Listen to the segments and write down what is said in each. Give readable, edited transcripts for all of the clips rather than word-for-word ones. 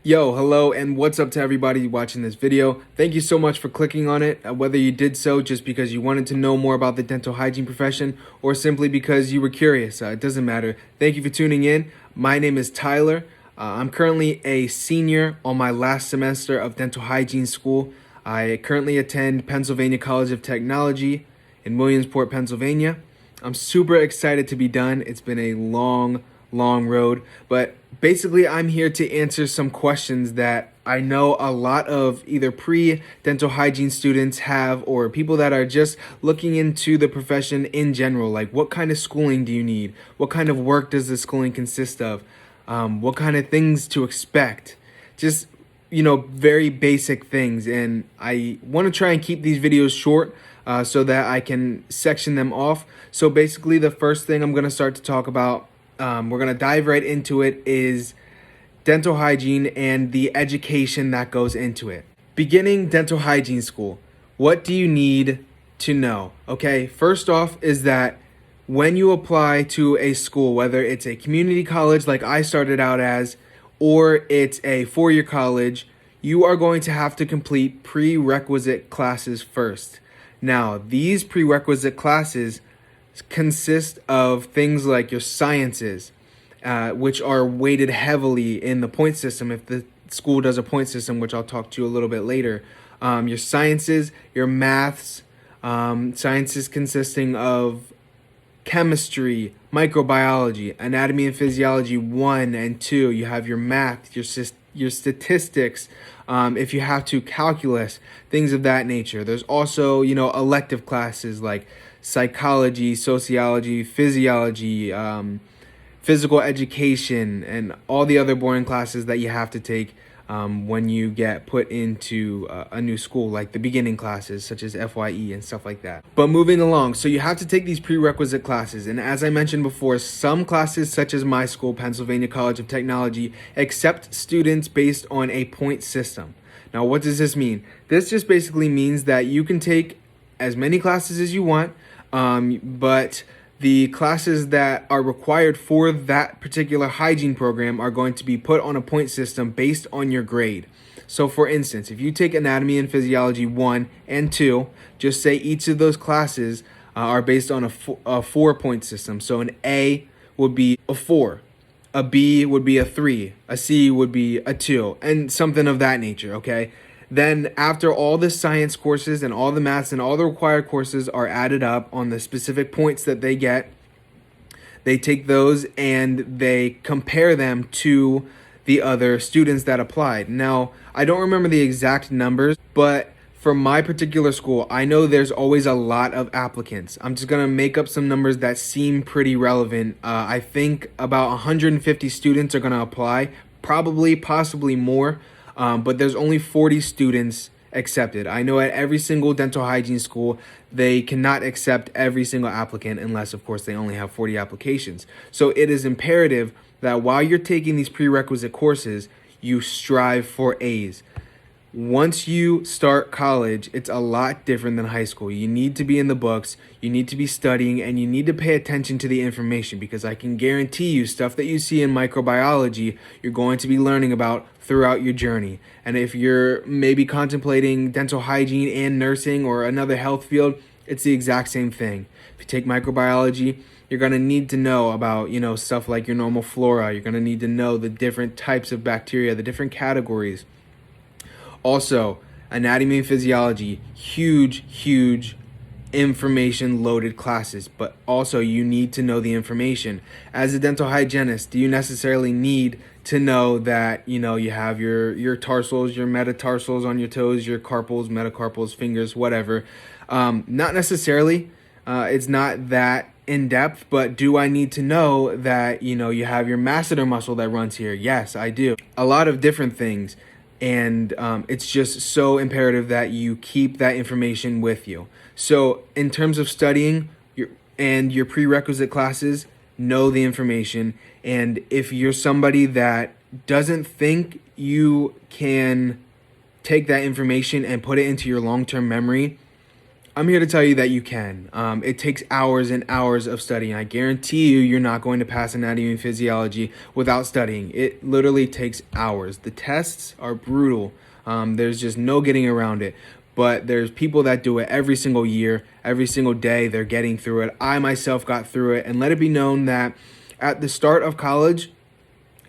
Yo, hello, and what's up to everybody watching this video. Thank you so much for clicking on it, whether you did so just because you wanted to know more about the dental hygiene profession or simply because you were curious. It doesn't matter. Thank you for tuning in. My name is Tyler. I'm currently a senior on my last semester of dental hygiene school. I currently attend Pennsylvania College of Technology in Williamsport, Pennsylvania. I'm super excited to be done. It's been a long road, but basically I'm here to answer some questions that I know a lot of either pre-dental hygiene students have or people that are just looking into the profession in general. Like, what kind of schooling do you need? What kind of work does the schooling consist of? What kind of things to expect? Just, very basic things. And I want to try and keep these videos short so that I can section them off. So basically the first thing I'm going to start to talk about, we're going to dive right into it, is dental hygiene and the education that goes into it. Beginning dental hygiene school. What do you need to know? Okay, first off is that when you apply to a school, whether it's a community college like I started out as, or it's a four-year college, you are going to have to complete prerequisite classes first. Now, these prerequisite classes consist of things like your sciences, which are weighted heavily in the point system if the school does a point system, which I'll talk to you a little bit later. Your sciences, your maths, sciences consisting of chemistry, microbiology, anatomy and physiology 1 and 2. You have your math, your statistics, if you have to, calculus, things of that nature. There's also, elective classes like psychology, sociology, physiology, physical education, and all the other boring classes that you have to take when you get put into a new school, like the beginning classes such as FYE and stuff like that. But moving along, so you have to take these prerequisite classes, and as I mentioned before, some classes such as my school, Pennsylvania College of Technology, accept students based on a point system. Now, what does this mean? This just basically means that you can take as many classes as you want, but the classes that are required for that particular hygiene program are going to be put on a point system based on your grade. So for instance, if you take anatomy and physiology 1 and 2, just say each of those classes are based on a 4-point system. So an A would be a 4, a B would be a 3, a C would be a 2, and something of that nature, okay? Then after all the science courses and all the maths and all the required courses are added up on the specific points that they get, they take those and they compare them to the other students that applied. Now, I don't remember the exact numbers, but for my particular school, I know there's always a lot of applicants. I'm just going to make up some numbers that seem pretty relevant. I think about 150 students are going to apply, possibly more. But there's only 40 students accepted. I know at every single dental hygiene school, they cannot accept every single applicant unless, of course, they only have 40 applications. So it is imperative that while you're taking these prerequisite courses, you strive for A's. Once you start college, it's a lot different than high school. You need to be in the books, you need to be studying, and you need to pay attention to the information, because I can guarantee you stuff that you see in microbiology, you're going to be learning about throughout your journey. And if you're maybe contemplating dental hygiene and nursing or another health field, it's the exact same thing. If you take microbiology, you're going to need to know about, stuff like your normal flora. You're going to need to know the different types of bacteria, the different categories. Also, anatomy and physiology, huge information loaded classes, but also you need to know the information. As a dental hygienist, do you necessarily need to know that, you have your tarsals, your metatarsals on your toes, your carpals, metacarpals, fingers, whatever? Not necessarily. It's not that in depth, but do I need to know that, you have your masseter muscle that runs here? Yes, I do. A lot of different things. And it's just so imperative that you keep that information with you. So in terms of studying your prerequisite classes, know the information. And if you're somebody that doesn't think you can take that information and put it into your long-term memory, I'm here to tell you that you can. It takes hours and hours of studying. I guarantee you're not going to pass anatomy and physiology without studying. It literally takes hours. The tests are brutal. There's just no getting around it. But there's people that do it every single year, every single day. They're getting through it. I myself got through it. And let it be known that at the start of college,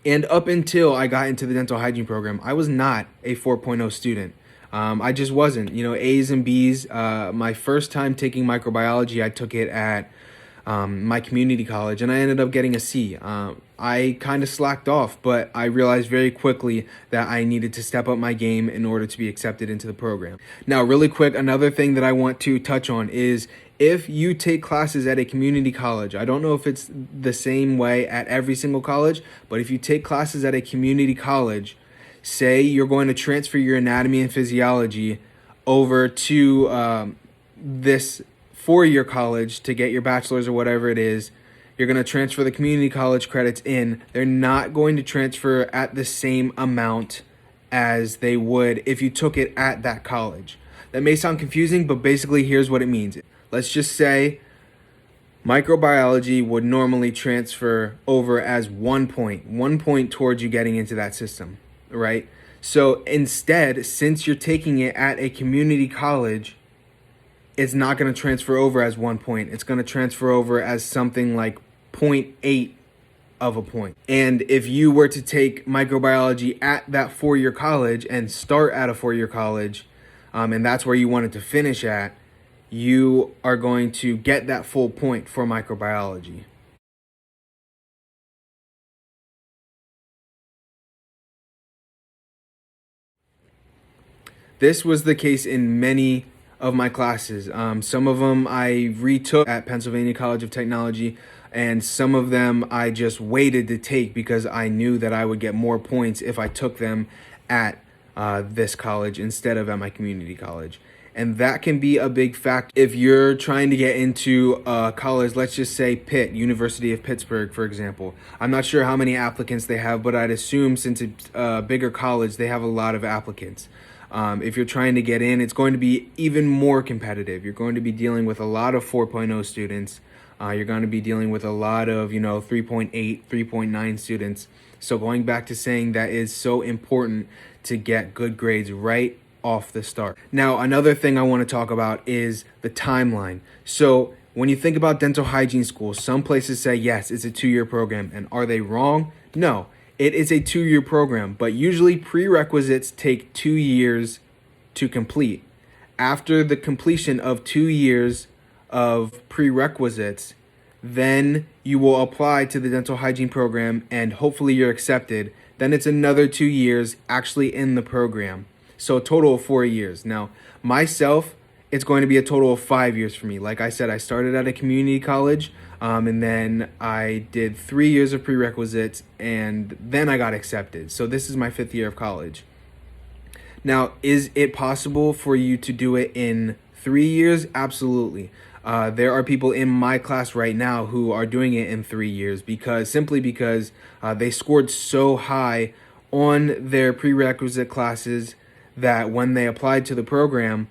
and up until I got into the dental hygiene program, I was not a 4.0 student. I just wasn't. A's and B's. My first time taking microbiology, I took it at my community college, and I ended up getting a C. I kind of slacked off, but I realized very quickly that I needed to step up my game in order to be accepted into the program. Now, really quick, another thing that I want to touch on is if you take classes at a community college, I don't know if it's the same way at every single college, but if you take classes at a community college, say you're going to transfer your anatomy and physiology over to this 4-year college to get your bachelor's or whatever it is, you're going to transfer the community college credits in. They're not going to transfer at the same amount as they would if you took it at that college. That may sound confusing, but basically here's what it means. Let's just say microbiology would normally transfer over as 1 point towards you getting into that system, right? So instead, since you're taking it at a community college, it's not going to transfer over as 1 point. It's going to transfer over as something like 0.8 of a point. And if you were to take microbiology at that 4-year college and start at a 4-year college, and that's where you wanted to finish at, you are going to get that full point for microbiology. This was the case in many of my classes. Some of them I retook at Pennsylvania College of Technology, and some of them I just waited to take because I knew that I would get more points if I took them at this college instead of at my community college. And that can be a big factor if you're trying to get into college. Let's just say Pitt, University of Pittsburgh, for example. I'm not sure how many applicants they have, but I'd assume since it's a bigger college, they have a lot of applicants. If you're trying to get in, it's going to be even more competitive. You're going to be dealing with a lot of 4.0 students. You're going to be dealing with a lot of, 3.8, 3.9 students. So going back to saying that is so important to get good grades right off the start. Now, another thing I want to talk about is the timeline. So when you think about dental hygiene school, some places say, yes, it's a 2-year program. And are they wrong? No, it is a 2-year program, but usually prerequisites take 2 years to complete. After the completion of 2 years of prerequisites, then you will apply to the dental hygiene program and hopefully you're accepted. Then it's another 2 years actually in the program. So a total of 4 years. Now, myself, it's going to be a total of 5 years for me. Like I said, I started at a community college, and then I did 3 years of prerequisites, and then I got accepted. So this is my 5th year of college. Now, is it possible for you to do it in 3 years? Absolutely. There are people in my class right now who are doing it in 3 years simply because they scored so high on their prerequisite classes that when they applied to the program,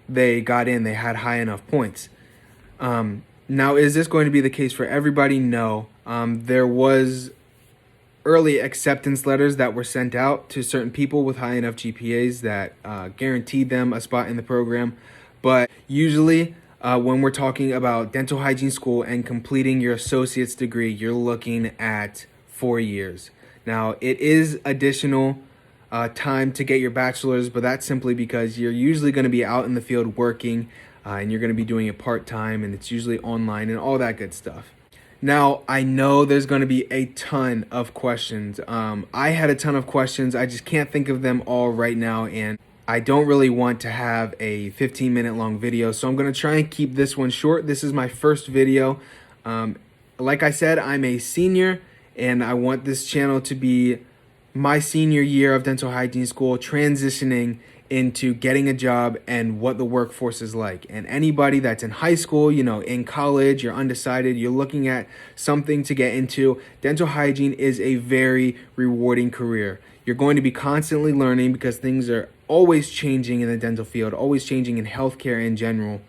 they got in, they had high enough points. Now, is this going to be the case for everybody? No. There was early acceptance letters that were sent out to certain people with high enough GPAs that guaranteed them a spot in the program. But usually, when we're talking about dental hygiene school and completing your associate's degree, you're looking at 4 years. Now, it is additional time to get your bachelor's, but that's simply because you're usually going to be out in the field working, and you're going to be doing it part-time, and it's usually online and all that good stuff. Now, I know there's going to be a ton of questions. I had a ton of questions. I just can't think of them all right now, and I don't really want to have a 15-minute long video, so I'm going to try and keep this one short. This is my first video. Like I said, I'm a senior, and I want this channel to be my senior year of dental hygiene school, transitioning into getting a job and what the workforce is like. And anybody that's in high school, in college, you're undecided, you're looking at something to get into, dental hygiene is a very rewarding career. You're going to be constantly learning because things are always changing in the dental field, always changing in healthcare in general.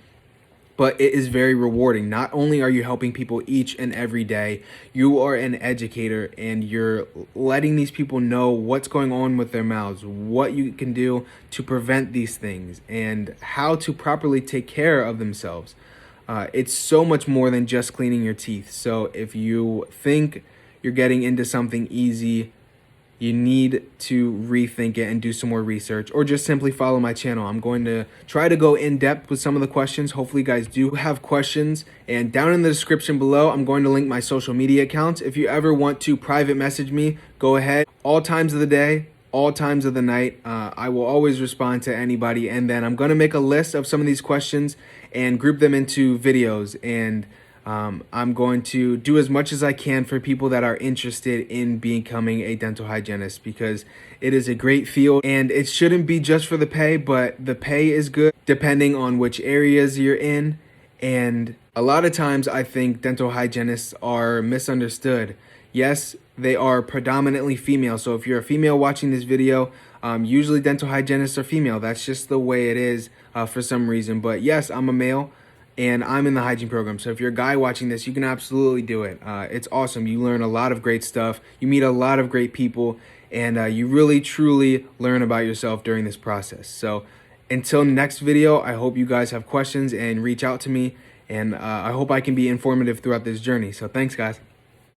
but it is very rewarding. Not only are you helping people each and every day, you are an educator and you're letting these people know what's going on with their mouths, what you can do to prevent these things, and how to properly take care of themselves. It's so much more than just cleaning your teeth. So if you think you're getting into something easy, you need to rethink it and do some more research, or just simply follow my channel. I'm going to try to go in depth with some of the questions. Hopefully you guys do have questions, and down in the description below I'm going to link my social media accounts. If you ever want to private message me, go ahead. All times of the day, all times of the night, I will always respond to anybody. And then I'm going to make a list of some of these questions and group them into videos, and I'm going to do as much as I can for people that are interested in becoming a dental hygienist, because it is a great field and it shouldn't be just for the pay, but the pay is good depending on which areas you're in. And a lot of times I think dental hygienists are misunderstood. Yes, they are predominantly female. So if you're a female watching this video, usually dental hygienists are female. That's just the way it is for some reason. But yes, I'm a male, and I'm in the hygiene program. So if you're a guy watching this, you can absolutely do it. It's awesome. You learn a lot of great stuff. You meet a lot of great people, and you really, truly learn about yourself during this process. So until next video, I hope you guys have questions and reach out to me. And I hope I can be informative throughout this journey. So thanks, guys.